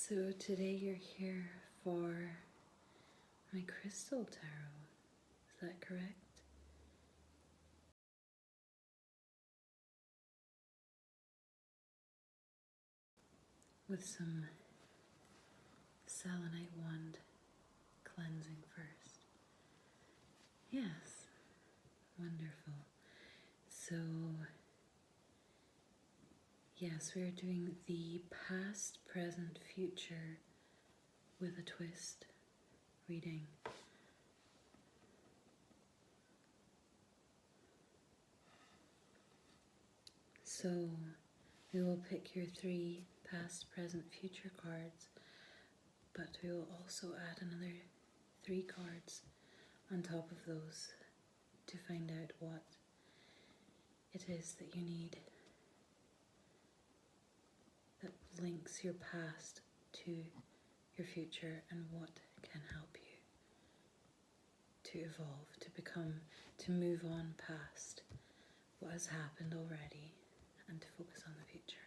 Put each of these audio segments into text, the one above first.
So today you're here for my crystal tarot, is that correct? With some Selenite wand cleansing first. Yes, wonderful. So, yes, we're doing the past, present, future with a twist reading. So, we will pick your 3 past, present, future cards, but we will also add another 3 cards on top of those to find out what it is that you need that links your past to your future and what can help you to evolve, to become, to move on past what has happened already and to focus on the future.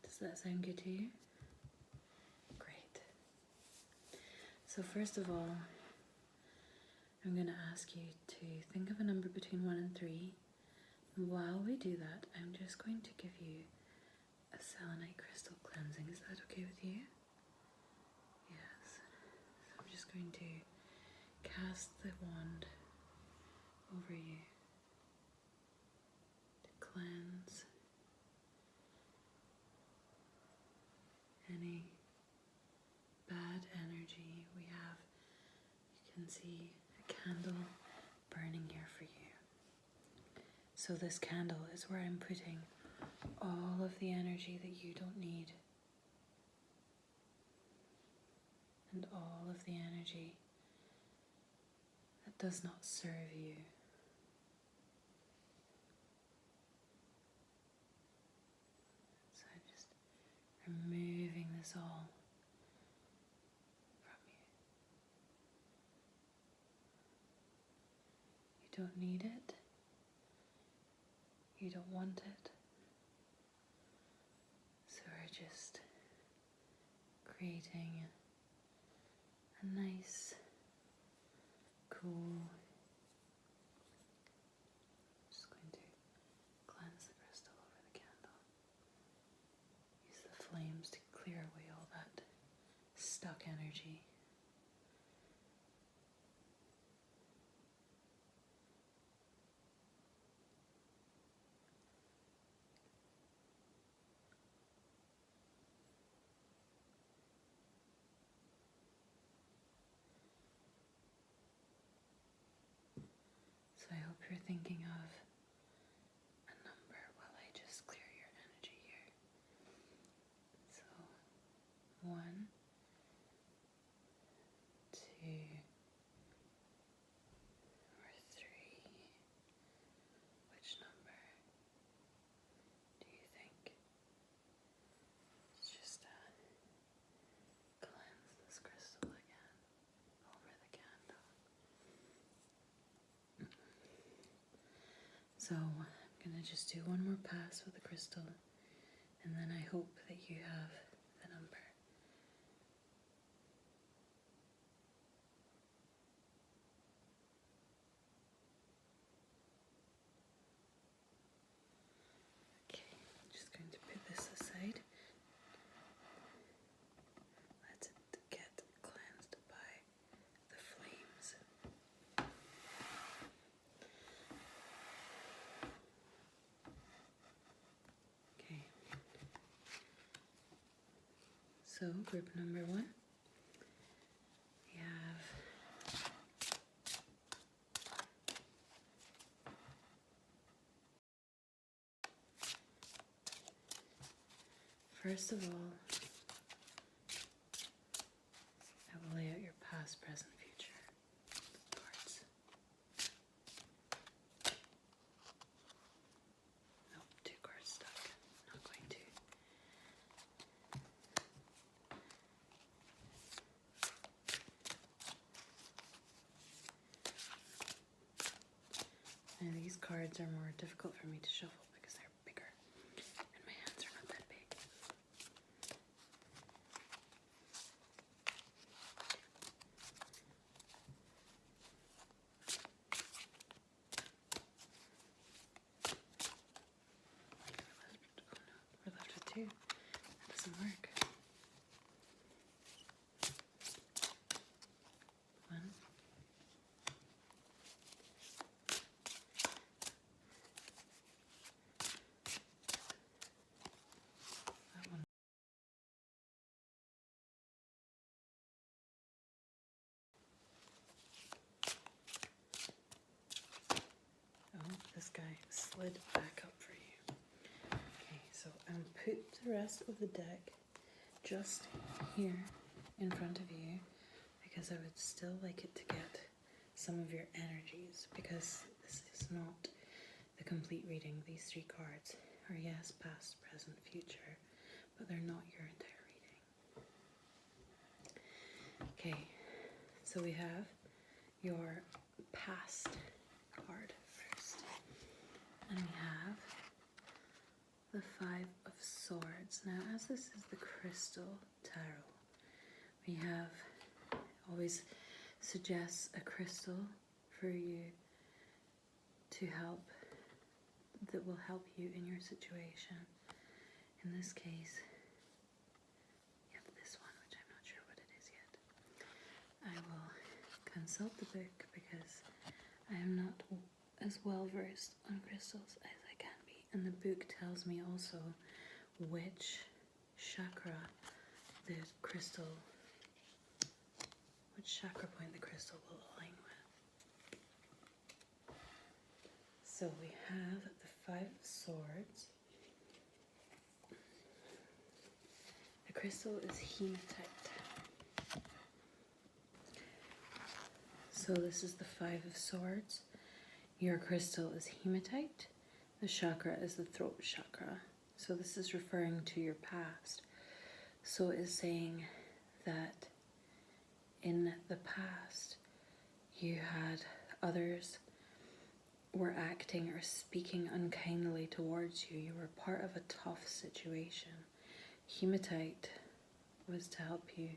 Does that sound good to you? Great. So first of all, I'm going to ask you to think of a number between 1 and 3. While we do that, I'm just going to give you a selenite crystal cleansing. Is that okay with you? Yes. So I'm just going to cast the wand over you to cleanse any bad energy we have. You can see a candle burning here for you. So this candle is where I'm putting all of the energy that you don't need and all of the energy that does not serve you. So I'm just removing this all from you. You don't need it. You don't want it. So we're just creating a nice, cool, just going to cleanse the crystal over the candle. Use the flames to clear away all that stuck energy. So I hope you're thinking of a number while I just clear your energy here. So 1, 2, or 3. Which number do you think? Let's just cleanse this crystal again over the candle. So I'm going to just do one more pass with the crystal, and then I hope that you have the number. Okay, I'm just going to put this aside. Let it get cleansed by the flames. Okay. So group number 1, we have first of all, I will lay out your past, present, future cards. Nope, 2 cards stuck. Not going to. Now these cards are more difficult for me to shuffle because they're bigger and my hands are not that big. too. That doesn't work. One. That one. Oh, this guy slid back up for you. Okay, so I'll put the rest of the deck just here in front of you because I would still like it to get some of your energies, because this is not the complete reading. These 3 cards are, yes, past, present, future, but they're not your entire reading. Okay, so we have your past card first, and we have the 5 of Swords. Now, as this is the Crystal Tarot, we have always suggests a crystal for you to help, that will help you in your situation. In this case, you have this one, which I'm not sure what it is yet. I will consult the book because I am not as well versed on crystals as I can be. And the book tells me also which chakra the crystal, which chakra point the crystal will align with. So we have the 5 of Swords. The crystal is hematite. So this is the 5 of Swords. Your crystal is hematite. The chakra is the throat chakra. So this is referring to your past. So it is saying that in the past you had others were acting or speaking unkindly towards you. You were part of a tough situation. Hematite was to help you.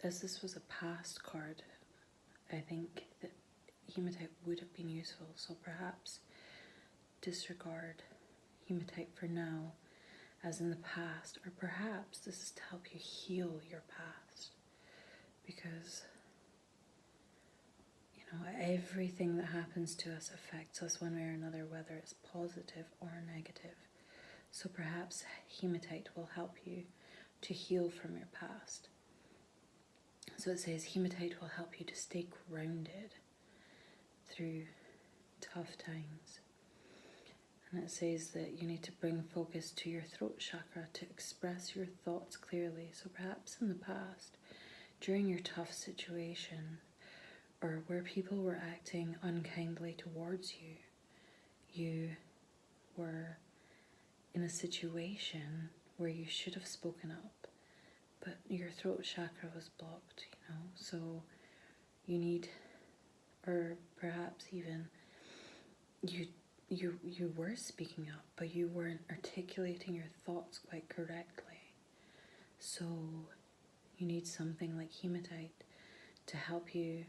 As this was a past card, I think that hematite would have been useful. So perhaps disregard hematite for now, as in the past, or perhaps this is to help you heal your past, because everything that happens to us affects us one way or another, whether it's positive or negative. So perhaps hematite will help you to heal from your past. So it says hematite will help you to stay grounded through tough times. And it says that you need to bring focus to your throat chakra to express your thoughts clearly. So perhaps in the past, during your tough situation, or where people were acting unkindly towards you, you were in a situation where you should have spoken up, but your throat chakra was blocked, so you need, or perhaps even you were speaking up, but you weren't articulating your thoughts quite correctly. So you need something like hematite to help you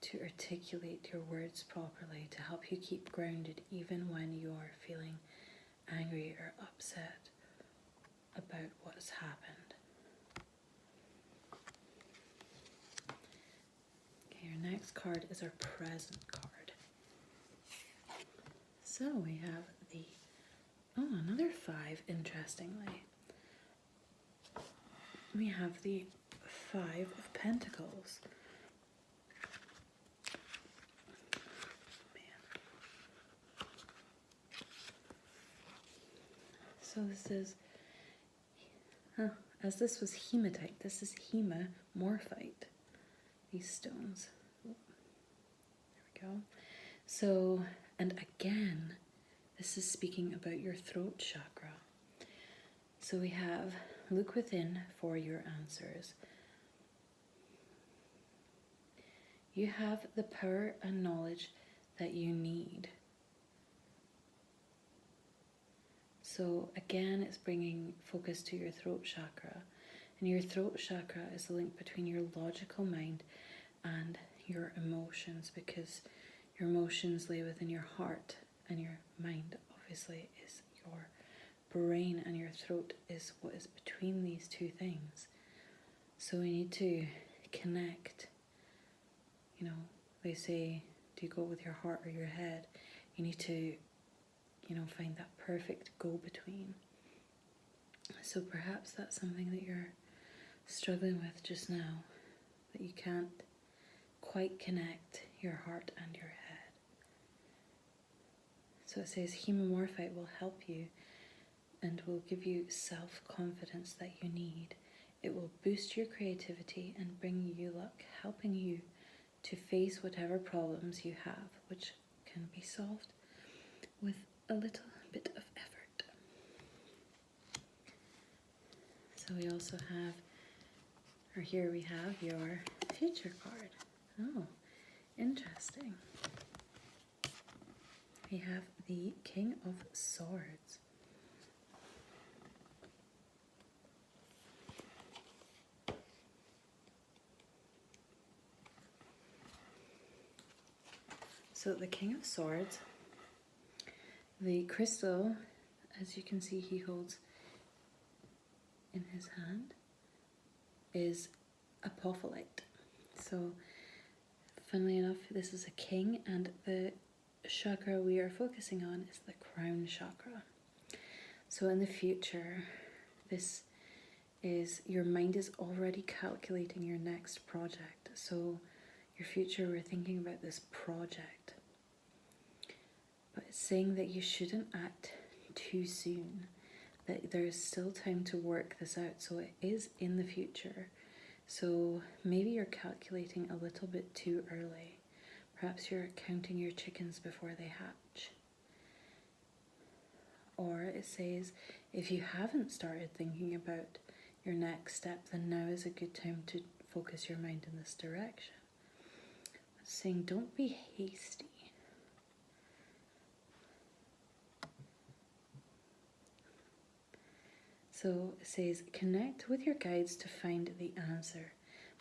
to articulate your words properly, to help you keep grounded even when you are feeling angry or upset about what has happened. Okay, our next card is our present card. So we have another 5, interestingly. We have the 5 of Pentacles. So this is, as this was hematite, this is hemamorphite, these stones. There we go. So, and again, this is speaking about your throat chakra. So we have, look within for your answers. You have the power and knowledge that you need. So again, it's bringing focus to your throat chakra. And your throat chakra is the link between your logical mind and your emotions, because your emotions lay within your heart, and your mind obviously is your brain and your throat is what is between these two things. So we need to connect. You know, they say, do you go with your heart or your head? You need to, you know, find that perfect go-between. So perhaps that's something that you're struggling with just now, that you can't quite connect your heart and your head. So it says hemomorphite will help you and will give you self-confidence that you need. It will boost your creativity and bring you luck, helping you to face whatever problems you have, which can be solved with a little bit of effort. So we also have, or here we have your future card. Oh, interesting. We have the King of Swords. So the King of Swords, the crystal, as you can see he holds in his hand, is apophyllite. So funnily enough, this is a king, and the chakra we are focusing on is the crown chakra. So in the future, this is, your mind is already calculating your next project. So your future, we're thinking about this project. But it's saying that you shouldn't act too soon, that there is still time to work this out. So it is in the future. So maybe you're calculating a little bit too early. Perhaps you're counting your chickens before they hatch. Or it says, if you haven't started thinking about your next step, then now is a good time to focus your mind in this direction. It's saying don't be hasty. So it says, connect with your guides to find the answer.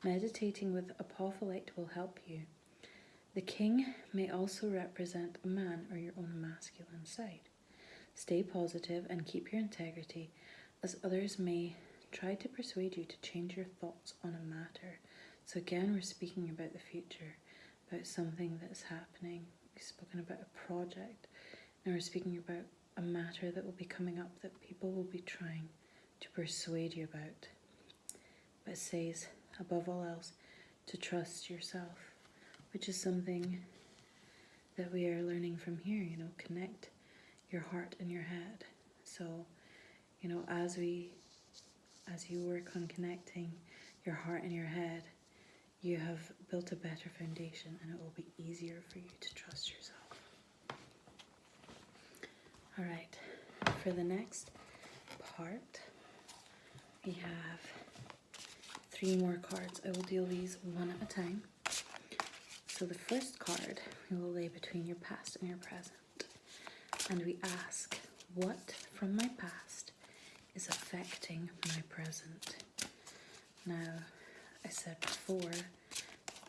Meditating with apophyllite will help you. The king may also represent a man or your own masculine side. Stay positive and keep your integrity, as others may try to persuade you to change your thoughts on a matter. So again, we're speaking about the future, about something that's happening. We've spoken about a project. Now we're speaking about a matter that will be coming up that people will be trying to persuade you about. But it says, above all else, to trust yourself, which is something that we are learning from here, you know, connect your heart and your head. So, you know, as you work on connecting your heart and your head, you have built a better foundation, and it will be easier for you to trust yourself. All right, for the next part, we have 3 more cards. I will deal these one at a time. So the first card we will lay between your past and your present. And we ask, what from my past is affecting my present? Now, I said before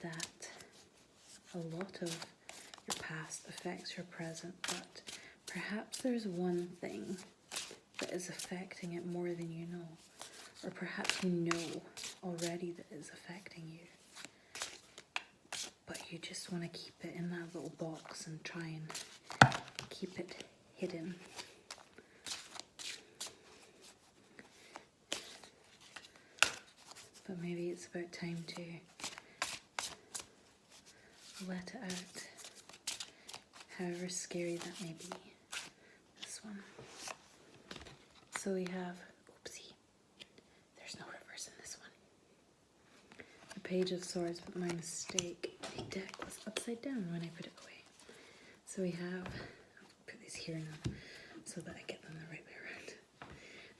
that a lot of your past affects your present, but perhaps there's one thing that is affecting it more than you know. Or perhaps you know already that it's affecting you, but you just want to keep it in that little box and try and keep it hidden. But maybe it's about time to let it out, however scary that may be. This one. So we have, oopsie, there's no reverse in this one. A Page of Swords, but my mistake, the deck was upside down when I put it away. So we have, I'll put these here now so that I get them the right way around.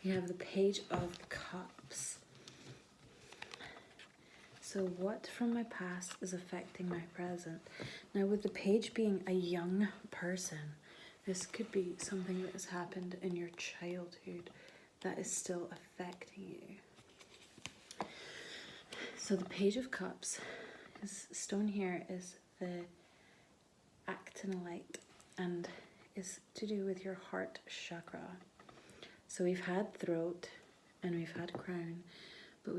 We have the Page of Cups. So what from my past is affecting my present? Now with the page being a young person, this could be something that has happened in your childhood that is still affecting you. So the Page of Cups, this stone here is the actinolite and is to do with your heart chakra. So we've had throat and we've had crown, but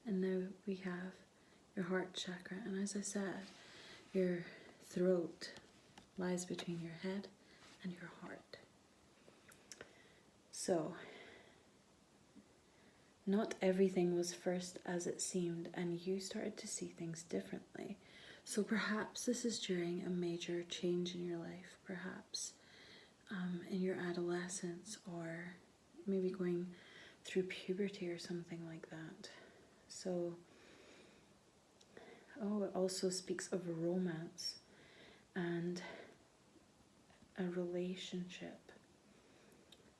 and now we have your heart chakra. And as I said, your throat lies between your head and your heart. So, not everything was first as it seemed, and you started to see things differently. So perhaps this is during a major change in your life, perhaps in your adolescence, or maybe going through puberty or something like that. So, it also speaks of a romance and a relationship.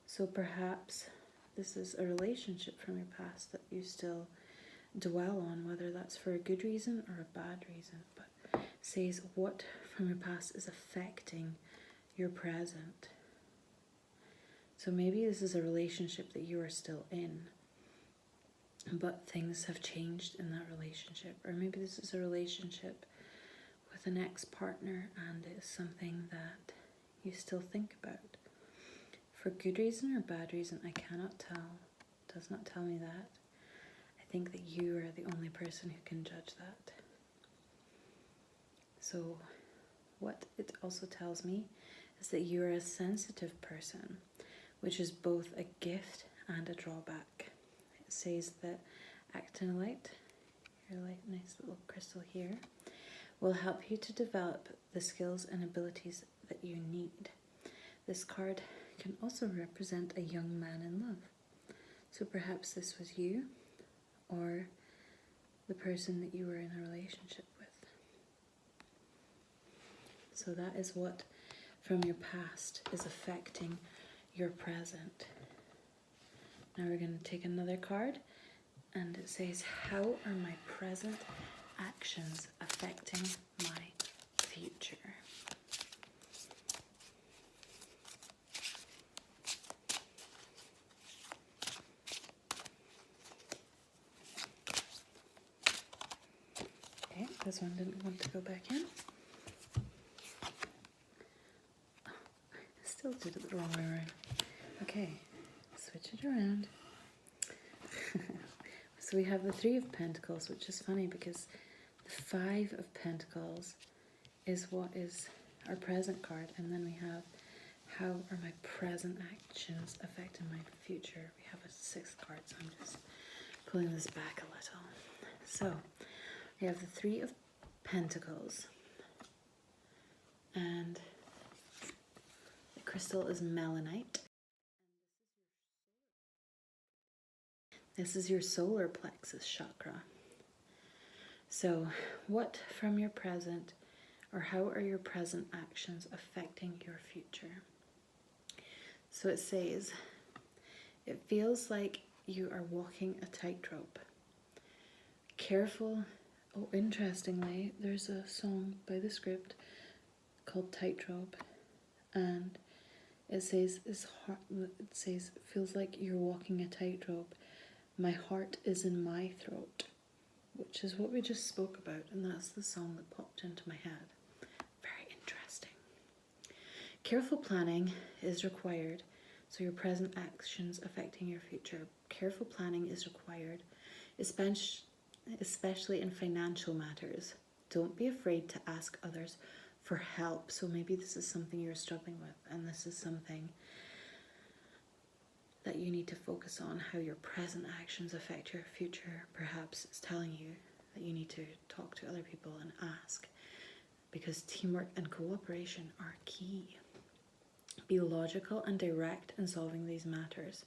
So perhaps this is a relationship from your past that you still dwell on, whether that's for a good reason or a bad reason. But it says what from your past is affecting your present. So maybe this is a relationship that you are still in, but things have changed in that relationship. Or maybe this is a relationship with an ex-partner and it's something that you still think about. For good reason or bad reason, I cannot tell. It does not tell me that. I think that you are the only person who can judge that. So what it also tells me is that you are a sensitive person, which is both a gift and a drawback. It says that actinolite, your nice little crystal here, will help you to develop the skills and abilities that you need. This card can also represent a young man in love. So perhaps this was you or the person that you were in a relationship with. So that is what from your past is affecting your present. Now we're going to take another card, and it says, how are my present actions affecting my future? Okay, this one didn't want to go back in. Oh, I still did it the wrong way around. Okay, switch it around. So we have the Three of Pentacles, which is funny because the Five of Pentacles is what is our present card, and then we have how are my present actions affecting my future. We have a sixth card, so I'm just pulling this back a little. So we have the Three of Pentacles, and the crystal is Melanite. This is your solar plexus chakra. So what from your present, or how are your present actions affecting your future? So it says, it feels like you are walking a tightrope. Careful. Oh, interestingly, there's a song by The Script called Tightrope, and it says, it feels like you're walking a tightrope. My heart is in my throat, which is what we just spoke about, and that's the song that popped into my head. Very interesting. Careful planning is required, so your present actions affecting your future. Careful planning is required, especially in financial matters. Don't be afraid to ask others for help. So maybe this is something you're struggling with, and this is something that you need to focus on, how your present actions affect your future. Perhaps it's telling you that you need to talk to other people and ask, because teamwork and cooperation are key. Be logical and direct in solving these matters,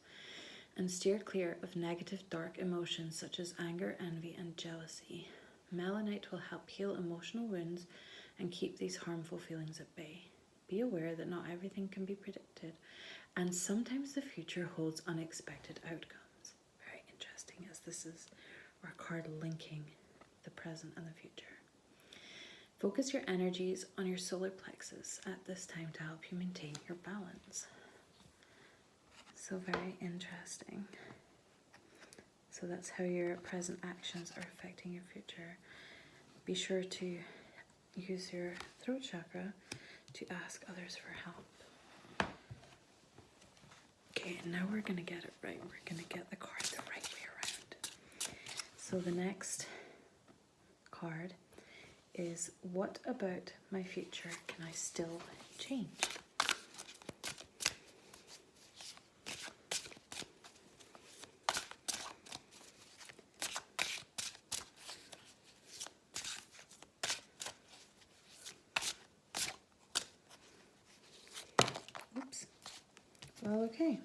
and steer clear of negative, dark emotions such as anger, envy, and jealousy. Melanite will help heal emotional wounds and keep these harmful feelings at bay. Be aware that not everything can be predicted, and sometimes the future holds unexpected outcomes. Very interesting, as this is our card linking the present and the future. Focus your energies on your solar plexus at this time to help you maintain your balance. So very interesting. So that's how your present actions are affecting your future. Be sure to use your throat chakra to ask others for help. now we're going to get it right. We're going to get the card the right way around. So the next card is, what about my future can I still change? Oops. Well, okay.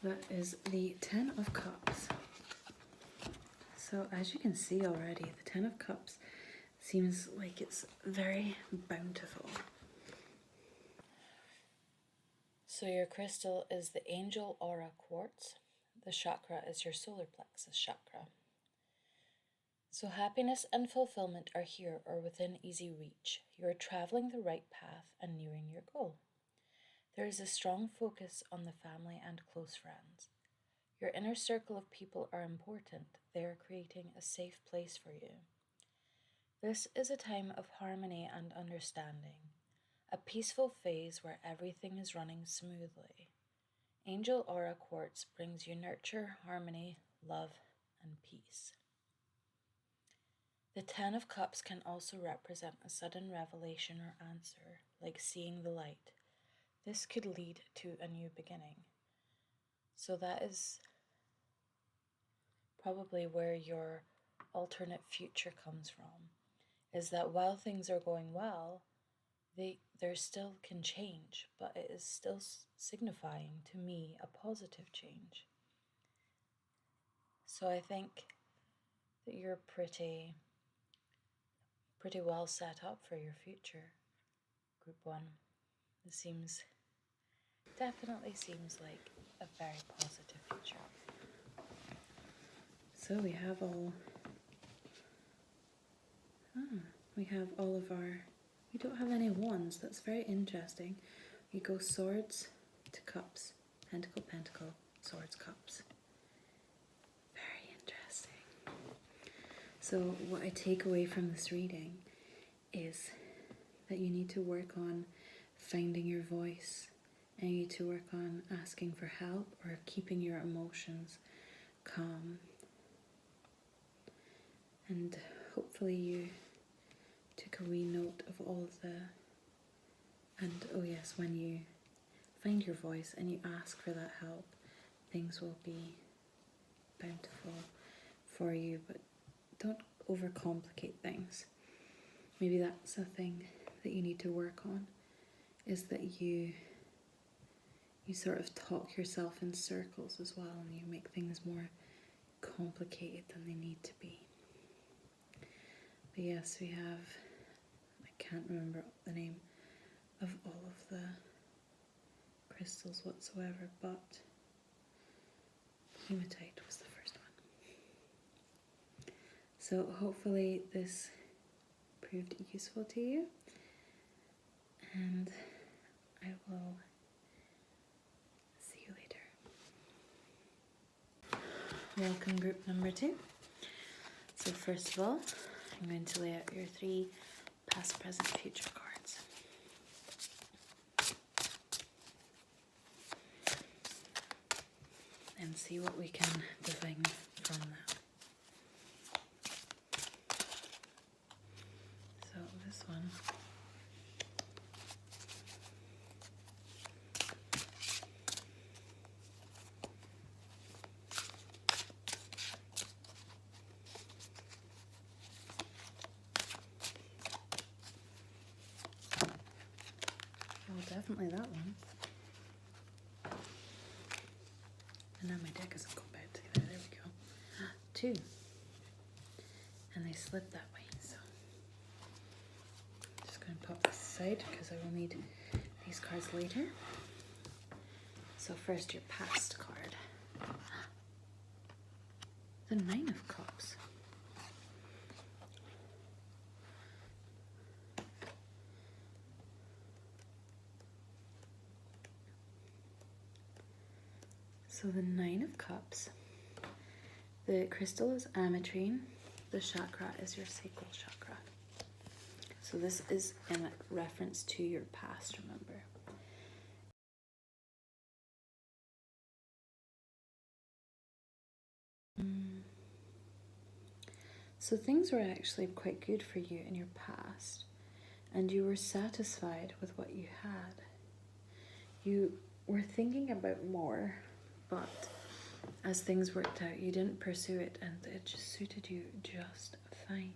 That is the Ten of Cups. So as you can see already, the Ten of Cups seems like it's very bountiful. So your crystal is the Angel Aura Quartz. The chakra is your solar plexus chakra. So happiness and fulfillment are here or within easy reach. You are traveling the right path and nearing your goal. There is a strong focus on the family and close friends. Your inner circle of people are important. They are creating a safe place for you. This is a time of harmony and understanding, a peaceful phase where everything is running smoothly. Angel Aura Quartz brings you nurture, harmony, love, and peace. The Ten of Cups can also represent a sudden revelation or answer, like seeing the light. This could lead to a new beginning. So that is probably where your alternate future comes from, is that while things are going well, there still can change, but it is still signifying to me a positive change. So I think that you're pretty well set up for your future, Group 1. This definitely seems like a very positive future. So we have all of our, we don't have any wands. That's very interesting. We go swords to cups, pentacle, pentacle, swords, cups. Very interesting. So what I take away from this reading is that you need to work on finding your voice, and you need to work on asking for help or keeping your emotions calm. And hopefully you took a wee note of all and oh yes, when you find your voice and you ask for that help, things will be bountiful for you, but don't overcomplicate things. Maybe that's a thing that you need to work on, is that you sort of talk yourself in circles as well, and you make things more complicated than they need to be. But yes, we have, I can't remember the name of all of the crystals whatsoever, but hematite was the first one. So hopefully this proved useful to you, and I will see you later. Welcome, group number 2. So first of all, I'm going to lay out your 3 past, present, future cards. And see what we can divine from that. So this one . Definitely that one. And now my deck isn't going back together. There we go. 2. And they slip that way, so I'm just going to pop this aside because I will need these cards later. So first, your past card. The 9 of Cups. So the 9 of Cups, the crystal is ametrine, the chakra is your sacral chakra. So this is in reference to your past, remember. So things were actually quite good for you in your past, and you were satisfied with what you had. You were thinking about more, but as things worked out, you didn't pursue it, and it just suited you just fine.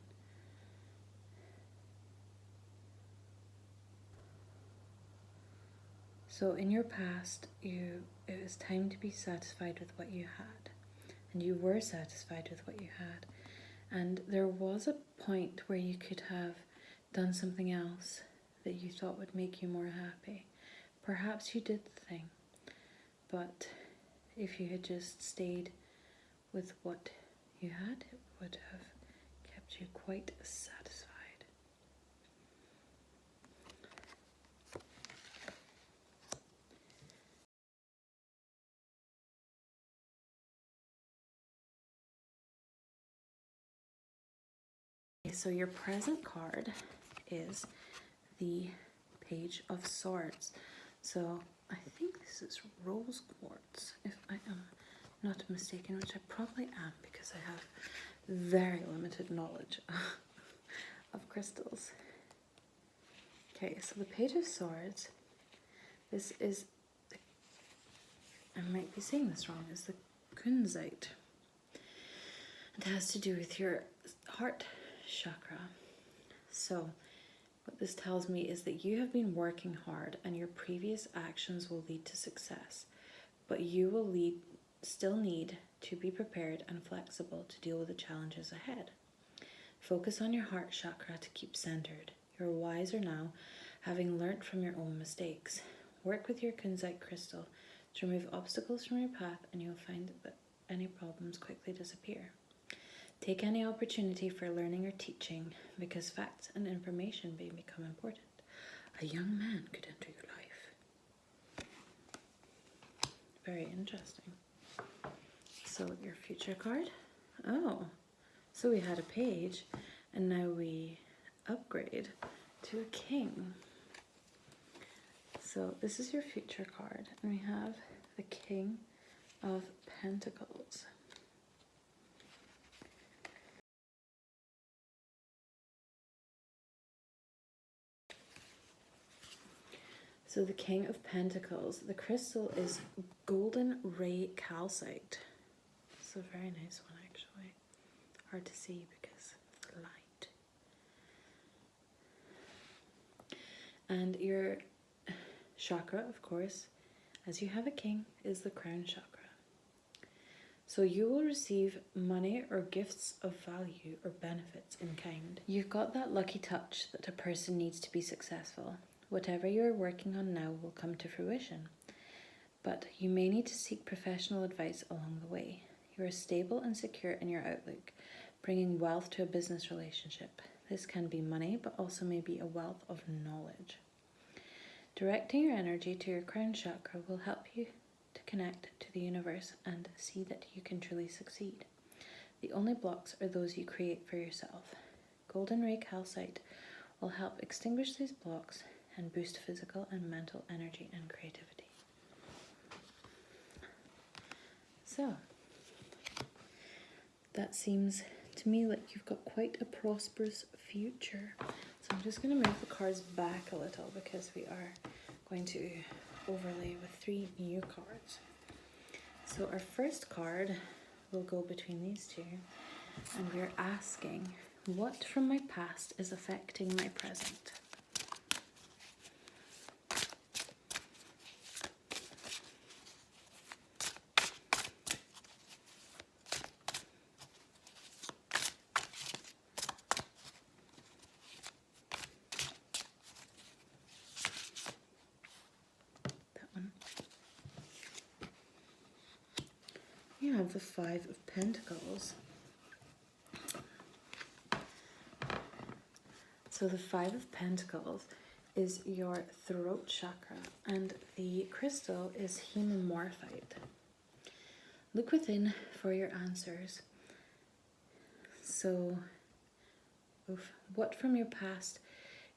So in your past, it was time to be satisfied with what you had, and you were satisfied with what you had. And there was a point where you could have done something else that you thought would make you more happy. Perhaps you did the thing, but if you had just stayed with what you had, it would have kept you quite satisfied. So your present card is the Page of Swords. So I think this is rose quartz, if I am not mistaken, which I probably am because I have very limited knowledge of crystals. Okay, so the Page of Swords, this is, I might be saying this wrong, is the kunzite. It has to do with your heart chakra. So what this tells me is that you have been working hard and your previous actions will lead to success, but you will still need to be prepared and flexible to deal with the challenges ahead. Focus on your heart chakra to keep centered. You're wiser now, having learnt from your own mistakes. Work with your kunzite crystal to remove obstacles from your path, and you'll find that any problems quickly disappear. Take any opportunity for learning or teaching, because facts and information may become important. A young man could enter your life. Very interesting. So your future card. Oh, so we had a page, and now we upgrade to a king. So this is your future card, and we have the King of Pentacles. So the King of Pentacles, the crystal is golden ray calcite. It's a very nice one actually. Hard to see because of the light. And your chakra, of course, as you have a king, is the crown chakra. So you will receive money or gifts of value or benefits in kind. You've got that lucky touch that a person needs to be successful. Whatever you're working on now will come to fruition, but you may need to seek professional advice along the way. You are stable and secure in your outlook, bringing wealth to a business relationship. This can be money, but also may be a wealth of knowledge. Directing your energy to your crown chakra will help you to connect to the universe and see that you can truly succeed. The only blocks are those you create for yourself. Golden ray calcite will help extinguish these blocks and boost physical and mental energy and creativity. So, that seems to me like you've got quite a prosperous future. So I'm just going to move the cards back a little because we are going to overlay with 3 new cards. So our first card will go between these two, and we're asking, what from my past is affecting my present? You have the 5 of Pentacles. So the 5 of Pentacles is your throat chakra, and the crystal is hemimorphite. Look within for your answers. So, what from your past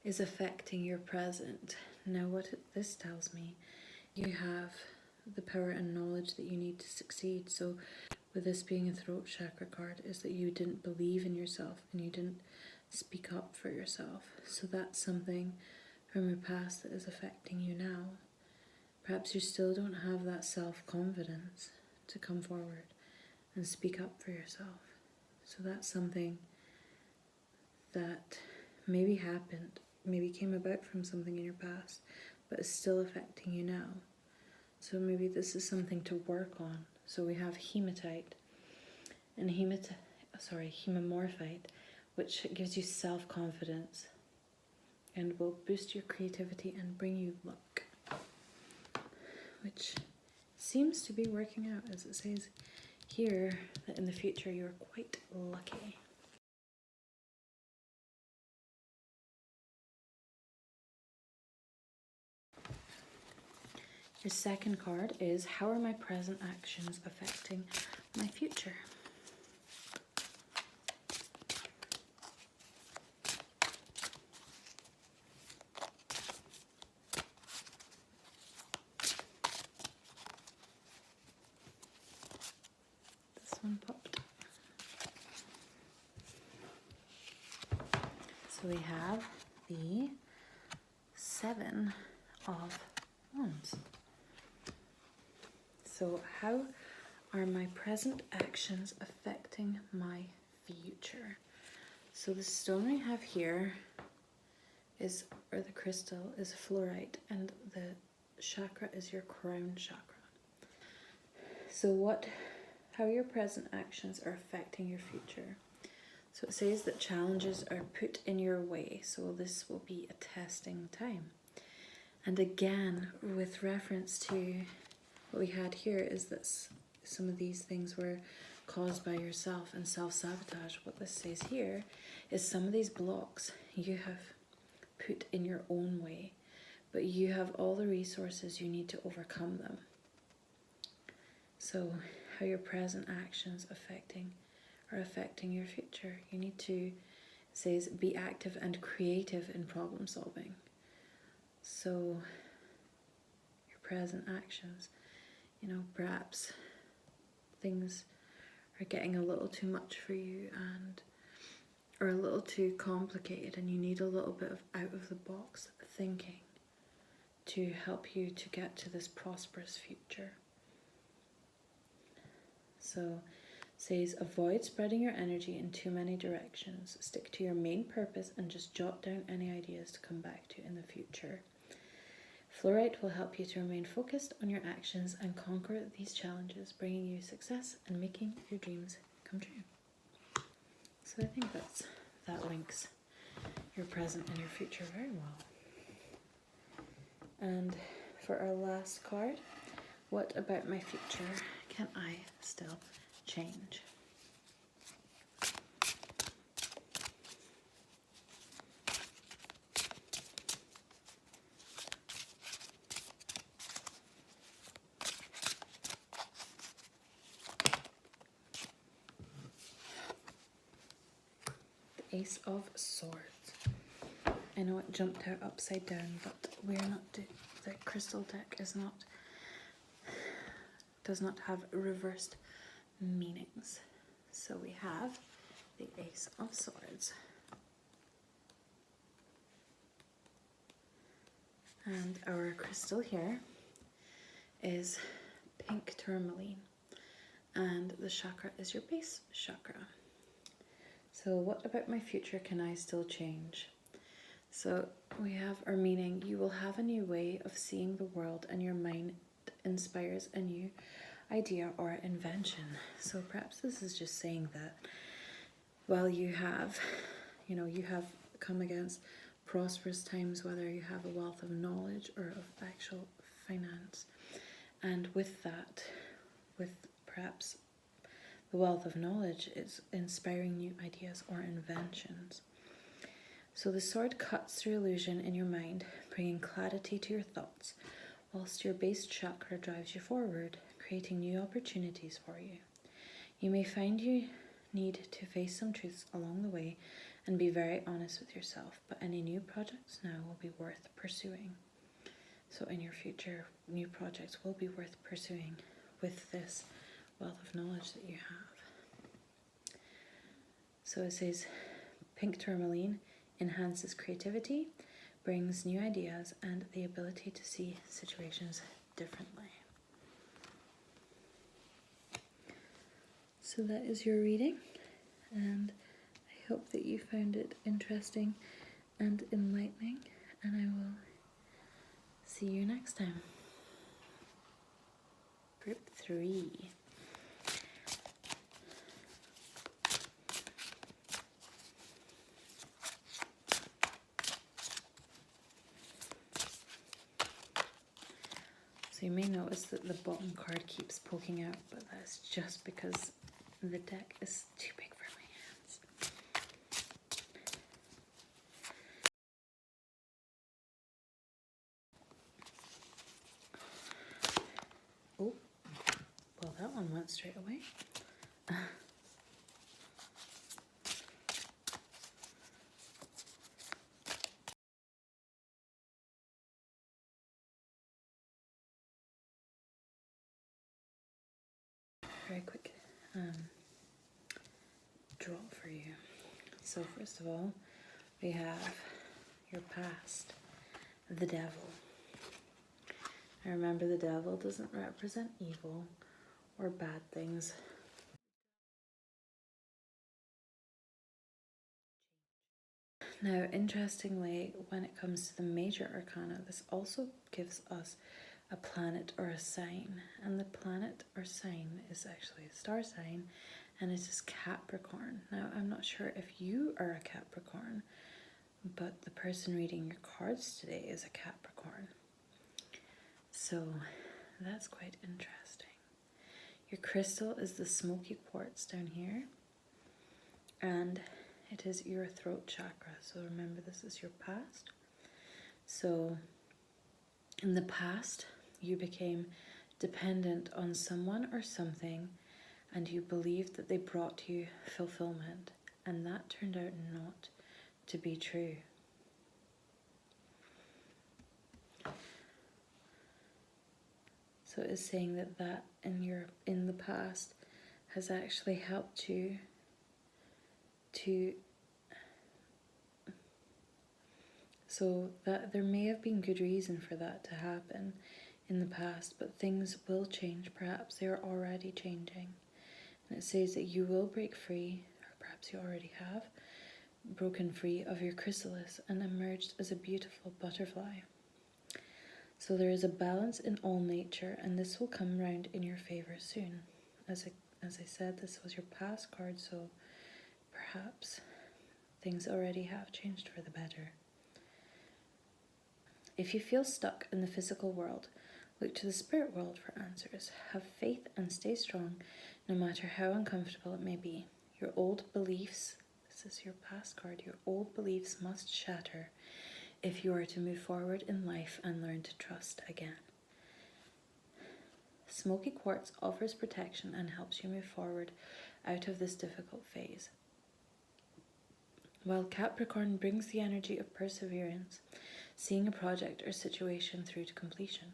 is affecting your present? Now what this tells me, you have the power and knowledge that you need to succeed. So with this being a throat chakra card, is that you didn't believe in yourself and you didn't speak up for yourself. So that's something from your past that is affecting you now. Perhaps you still don't have that self-confidence to come forward and speak up for yourself. So that's something that maybe happened, maybe came about from something in your past, but is still affecting you now. So maybe this is something to work on. So we have hematite and hemomorphite, which gives you self-confidence and will boost your creativity and bring you luck, which seems to be working out, as it says here that in the future you're quite lucky. Your second card is, how are my present actions affecting my future? This one popped. So we have the 7 of Wands. So how are my present actions affecting my future? So the stone we have here is, or the crystal, is fluorite, and the chakra is your crown chakra. So how your present actions are affecting your future. So it says that challenges are put in your way, so this will be a testing time. And again, with reference to what we had here, is that some of these things were caused by yourself and self-sabotage. What this says here is some of these blocks you have put in your own way, but you have all the resources you need to overcome them. So how your present actions are affecting your future. You need to, it says, be active and creative in problem solving. So your present actions, perhaps things are getting a little too much for you or a little too complicated, and you need a little bit of out of the box thinking to help you to get to this prosperous future. So it says, avoid spreading your energy in too many directions. Stick to your main purpose and just jot down any ideas to come back to in the future. Fluorite will help you to remain focused on your actions and conquer these challenges, bringing you success and making your dreams come true. So I think that links your present and your future very well. And for our last card, what about my future can I still change? Ace of Swords. I know it jumped out upside down, but the crystal deck does not have reversed meanings. So we have the Ace of Swords. And our crystal here is pink tourmaline, and the chakra is your base chakra. So what about my future can I still change? So we have our meaning, you will have a new way of seeing the world and your mind inspires a new idea or invention. So perhaps this is just saying that while you have come against prosperous times, whether you have a wealth of knowledge or of actual finance, and with that, with perhaps the wealth of knowledge, is inspiring new ideas or inventions. So the sword cuts through illusion in your mind, bringing clarity to your thoughts, whilst your base chakra drives you forward, creating new opportunities for you. You may find you need to face some truths along the way and be very honest with yourself, but any new projects now will be worth pursuing. So in your future, new projects will be worth pursuing with this wealth of knowledge that you have. So it says, pink tourmaline enhances creativity, brings new ideas and the ability to see situations differently. So that is your reading, and I hope that you found it interesting and enlightening, and I will see you next time. Group 3. So you may notice that the bottom card keeps poking out, but that's just because the deck is too big for my hands. Oh, well that one went straight away. Very quick draw for you. So first of all, we have your past, the devil. Now remember, the devil doesn't represent evil or bad things. Now, interestingly, when it comes to the major arcana, this also gives us a planet or a sign, and the planet or sign is actually a star sign, and it is Capricorn. Now, I'm not sure if you are a Capricorn, but the person reading your cards today is a Capricorn. So that's quite interesting. Your crystal is the Smoky Quartz down here, and it is your throat chakra. So remember, this is your past. So in the past, you became dependent on someone or something, and you believed that they brought you fulfillment, and that turned out not to be true. So it's saying that in the past has actually helped you to, so that there may have been good reason for that to happen in the past, but things will change. Perhaps they are already changing. And it says that you will break free, or perhaps you already have broken free of your chrysalis and emerged as a beautiful butterfly. So there is a balance in all nature, and this will come round in your favor soon. As I said, this was your past card, so perhaps things already have changed for the better. If you feel stuck in the physical world, look to the spirit world for answers. Have faith and stay strong, no matter how uncomfortable it may be. Your old beliefs, this is your past card, your old beliefs must shatter if you are to move forward in life and learn to trust again. Smoky Quartz offers protection and helps you move forward out of this difficult phase, while Capricorn brings the energy of perseverance, seeing a project or situation through to completion.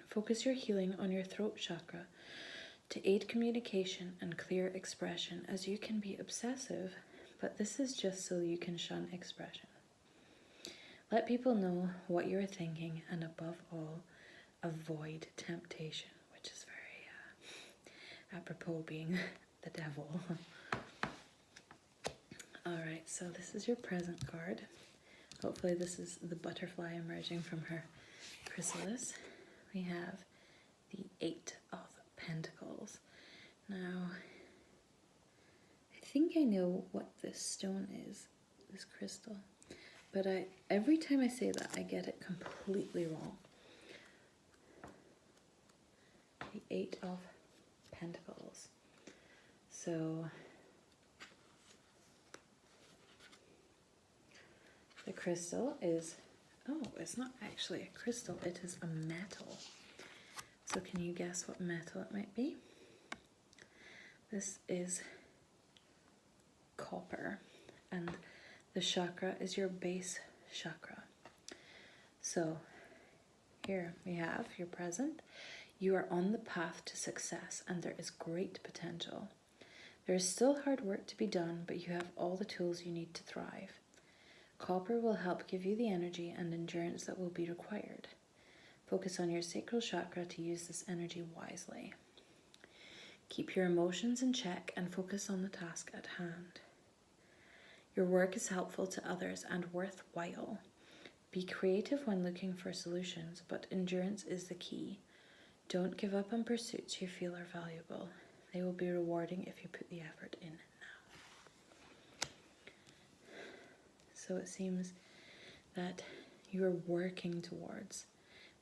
Focus your healing on your throat chakra to aid communication and clear expression, as you can be obsessive, but this is just so you can shun expression. Let people know what you're thinking, and above all, avoid temptation, which is very apropos being the devil. Alright, so this is your present card. Hopefully this is the butterfly emerging from her chrysalis. We have the 8 of Pentacles. Now, I think I know what this stone is, this crystal, but every time I say that, I get it completely wrong. The 8 of Pentacles. So the crystal is, oh, it's not actually a crystal, it is a metal. So can you guess what metal it might be? This is copper, and the chakra is your base chakra. So here we have your present. You are on the path to success and there is great potential. There is still hard work to be done, but you have all the tools you need to thrive. Copper will help give you the energy and endurance that will be required. Focus on your sacral chakra to use this energy wisely. Keep your emotions in check and focus on the task at hand. Your work is helpful to others and worthwhile. Be creative when looking for solutions, but endurance is the key. Don't give up on pursuits you feel are valuable. They will be rewarding if you put the effort in now. So it seems that you are working towards,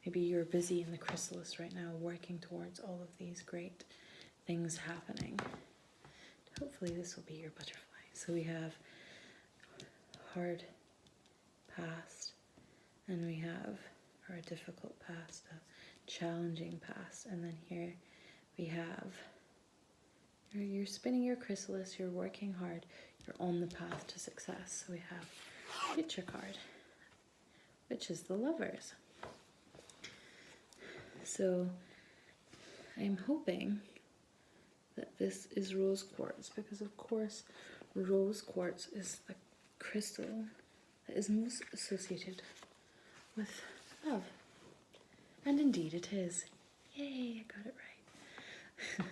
maybe you're busy in the chrysalis right now, working towards all of these great things happening. Hopefully this will be your butterfly. So we have hard past, and we have a difficult past, a challenging past, and then here we have you're spinning your chrysalis, you're working hard, you're on the path to success. So we have future card, which is the Lovers. So I'm hoping that this is rose quartz, because of course rose quartz is the crystal that is most associated with love. And indeed it is. Yay, I got it right.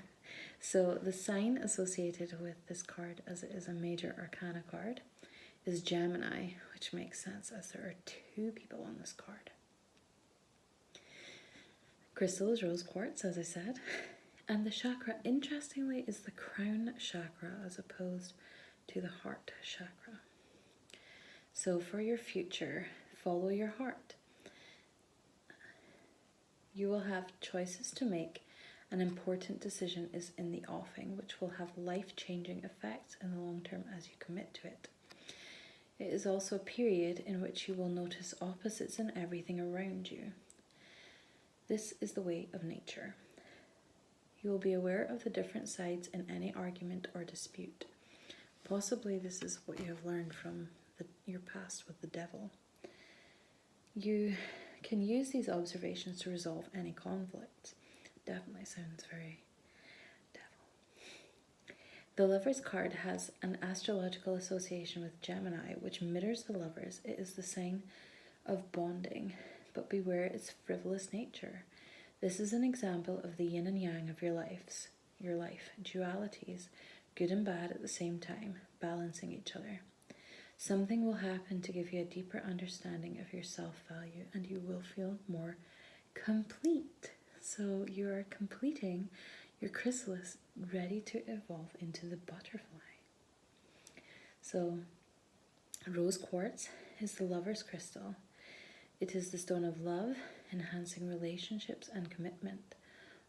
So the sign associated with this card, as it is a major arcana card, is Gemini, which makes sense as there are two people on this card. Crystal is rose quartz, as I said, and the chakra, interestingly, is the crown chakra as opposed to the heart chakra. So for your future, follow your heart. You will have choices to make. An important decision is in the offing, which will have life-changing effects in the long term as you commit to it. It is also a period in which you will notice opposites in everything around you. This is the way of nature. You will be aware of the different sides in any argument or dispute. Possibly this is what you have learned from your past with the devil. You can use these observations to resolve any conflicts. Definitely sounds very devil. The Lovers card has an astrological association with Gemini, which mirrors the Lovers. It is the sign of bonding, but beware its frivolous nature. This is an example of the yin and yang of your life, dualities, good and bad at the same time, balancing each other. Something will happen to give you a deeper understanding of your self-value, and you will feel more complete. So you are completing your chrysalis, ready to evolve into the butterfly. So rose quartz is the Lover's crystal. It is the stone of love, enhancing relationships and commitment.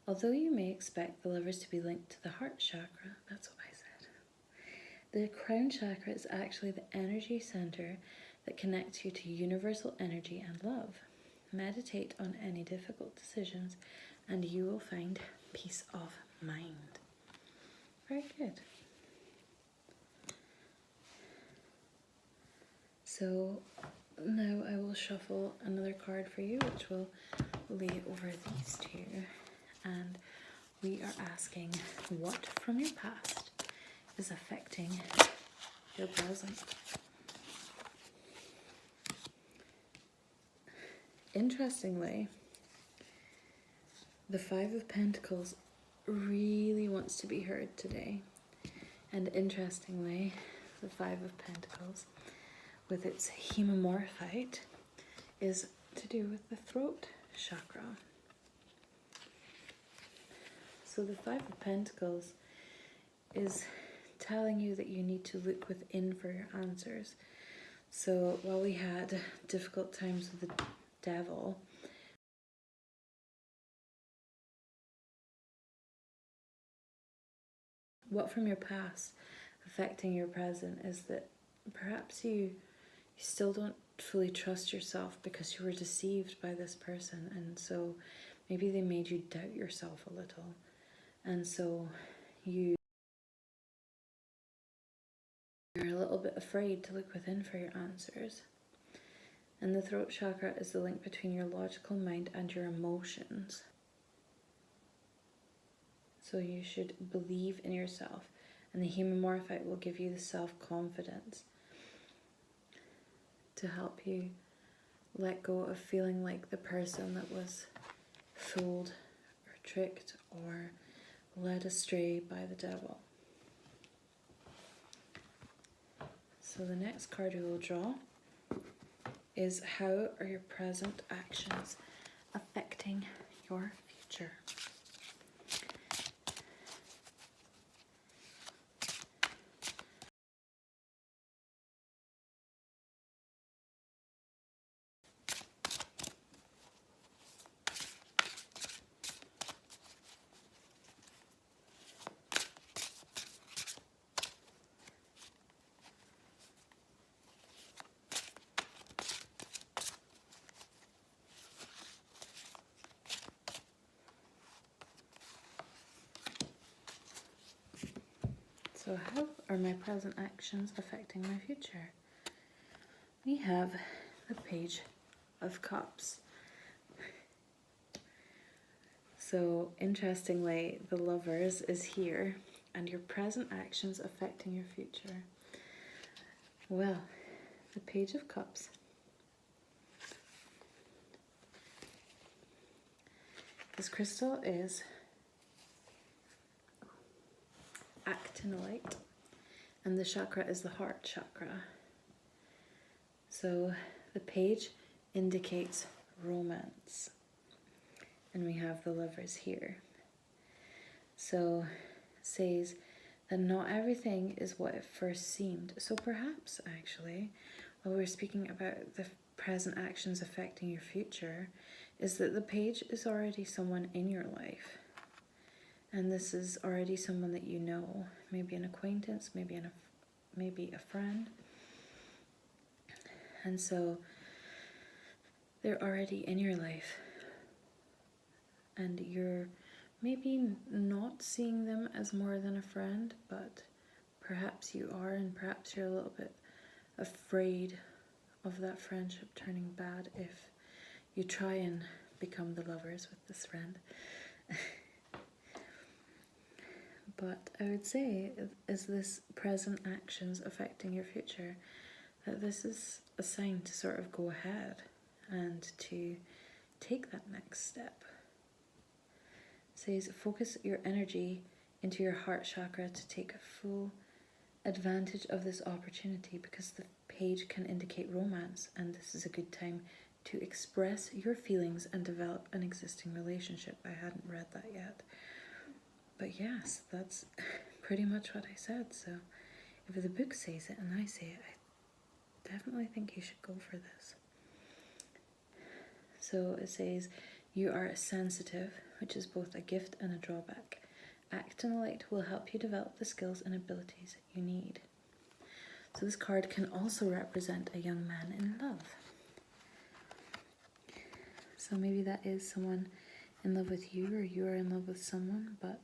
Although you may expect the Lovers to be linked to the heart chakra, that's what I said. The crown chakra is actually the energy center that connects you to universal energy and love. Meditate on any difficult decisions and you will find peace of mind. Very good. So now I will shuffle another card for you, which will lay over these two. And we are asking, what from your past is affecting your present? Interestingly, the Five of Pentacles really wants to be heard today. And interestingly, the Five of Pentacles, with its hemomorphite, is to do with the throat chakra. So the Five of Pentacles is telling you that you need to look within for your answers. So while we had difficult times with the devil, what from your past affecting your present is that perhaps you still don't fully trust yourself because you were deceived by this person, and so maybe they made you doubt yourself a little, and so you're a little bit afraid to look within for your answers. And the throat chakra is the link between your logical mind and your emotions. So you should believe in yourself. And the human morphite will give you the self-confidence to help you let go of feeling like the person that was fooled or tricked or led astray by the devil. So the next card we will draw is, how are your present actions affecting your future? So how are my present actions affecting my future? We have the Page of Cups. So interestingly, the Lovers is here, and your present actions affecting your future. Well, the Page of Cups. This crystal is Actinolite, and the chakra is the heart chakra. So the page indicates romance, and we have the Lovers here. So it says that not everything is what it first seemed. So perhaps actually, while we're speaking about the present actions affecting your future, is that the page is already someone in your life. And this is already someone that you know, maybe an acquaintance, maybe a friend. And so they're already in your life. And you're maybe not seeing them as more than a friend, but perhaps you are, and perhaps you're a little bit afraid of that friendship turning bad if you try and become the Lovers with this friend. But I would say, is this present actions affecting your future, that this is a sign to sort of go ahead and to take that next step. It says, focus your energy into your heart chakra to take full advantage of this opportunity, because the page can indicate romance, and this is a good time to express your feelings and develop an existing relationship. I hadn't read that yet. But yes, that's pretty much what I said. So if the book says it and I say it, I definitely think you should go for this. So it says, you are sensitive, which is both a gift and a drawback. Actinolite will help you develop the skills and abilities you need. So this card can also represent a young man in love. So maybe that is someone in love with you, or you are in love with someone, but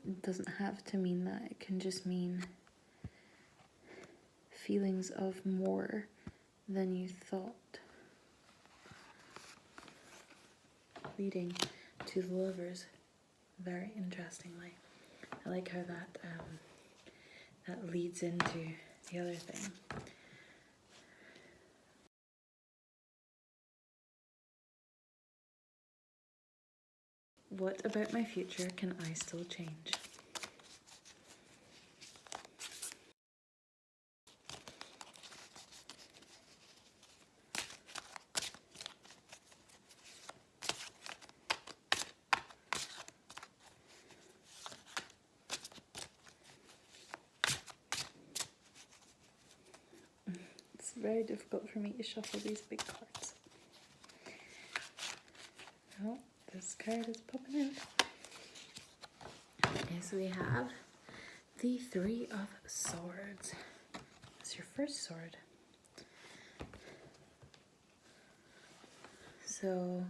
it doesn't have to mean that. It can just mean feelings of more than you thought, leading to the Lovers very interestingly. I like how that leads into the other thing. What about my future can I still change? It's very difficult for me to shuffle these big cards. Oh, this card is popping out. Okay, so we have the Three of Swords. That's your first sword. So,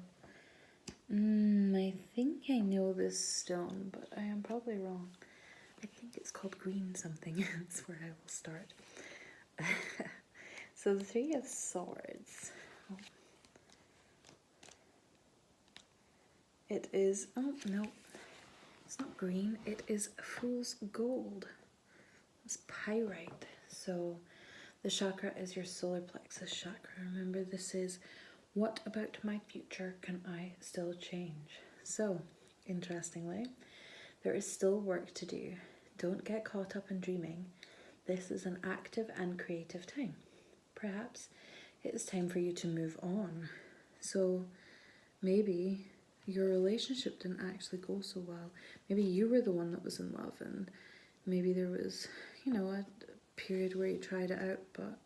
I think I know this stone, but I am probably wrong. I think it's called green something. That's where I will start. So the Three of Swords. Oh. It is, oh no, It's not green, it is fool's gold. It's pyrite. So the chakra is your solar plexus chakra. Remember, this is what about my future can I still change? So, interestingly, there is still work to do. Don't get caught up in dreaming. This is an active and creative time. Perhaps it is time for you to move on. So maybe your relationship didn't actually go so well. Maybe you were the one that was in love, and maybe there was, you know, a period where you tried it out, but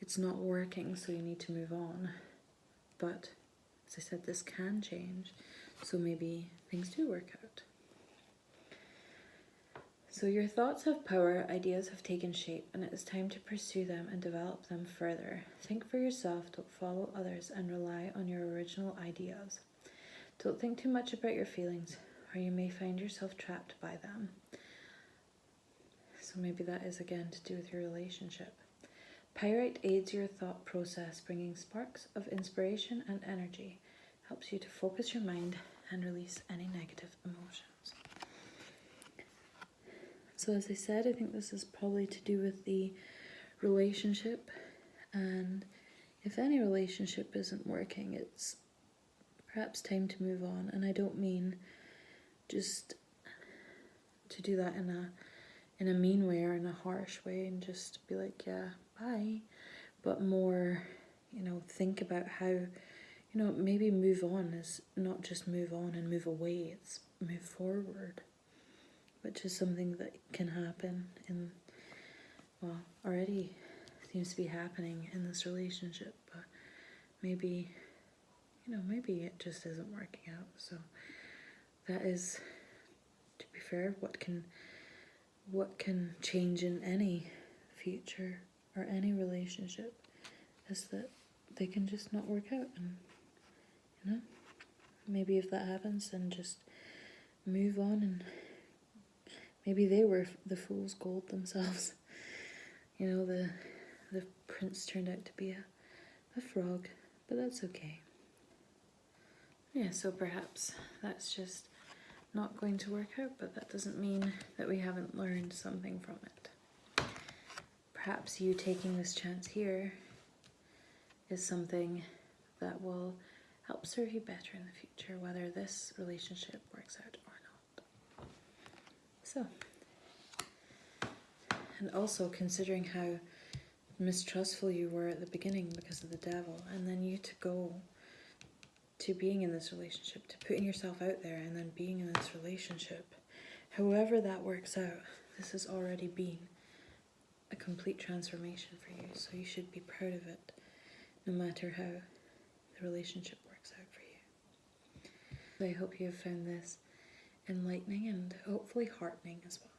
it's not working, so you need to move on. But as I said, this can change, so maybe things do work out. So your thoughts have power, ideas have taken shape, and it is time to pursue them and develop them further. Think for yourself, don't follow others, and rely on your original ideas. Don't think too much about your feelings, or you may find yourself trapped by them. So maybe that is again to do with your relationship. Pyrite aids your thought process, bringing sparks of inspiration and energy. Helps you to focus your mind and release any negative emotions. So as I said, I think this is probably to do with the relationship, and if any relationship isn't working, it's perhaps time to move on. And I don't mean just to do that in a mean way or in a harsh way and just be like, yeah, bye, but more, you know, think about how, you know, maybe move on is not just move on and move away, it's move forward, which is something that can happen in, well, already seems to be happening in this relationship, but maybe, you know, maybe it just isn't working out. So that is, to be fair, what can change in any future or any relationship is that they can just not work out. And, you know, maybe if that happens, then just move on, and maybe they were the fool's gold themselves. You know, the prince turned out to be a frog, but that's okay. Yeah, so perhaps that's just not going to work out, but that doesn't mean that we haven't learned something from it. Perhaps you taking this chance here is something that will help serve you better in the future, whether this relationship works out or not. So, and also considering how mistrustful you were at the beginning because of the devil, and then you to go to being in this relationship, to putting yourself out there and then being in this relationship, however that works out, this has already been a complete transformation for you, so you should be proud of it, no matter how the relationship works out for you. I hope you have found this enlightening and hopefully heartening as well.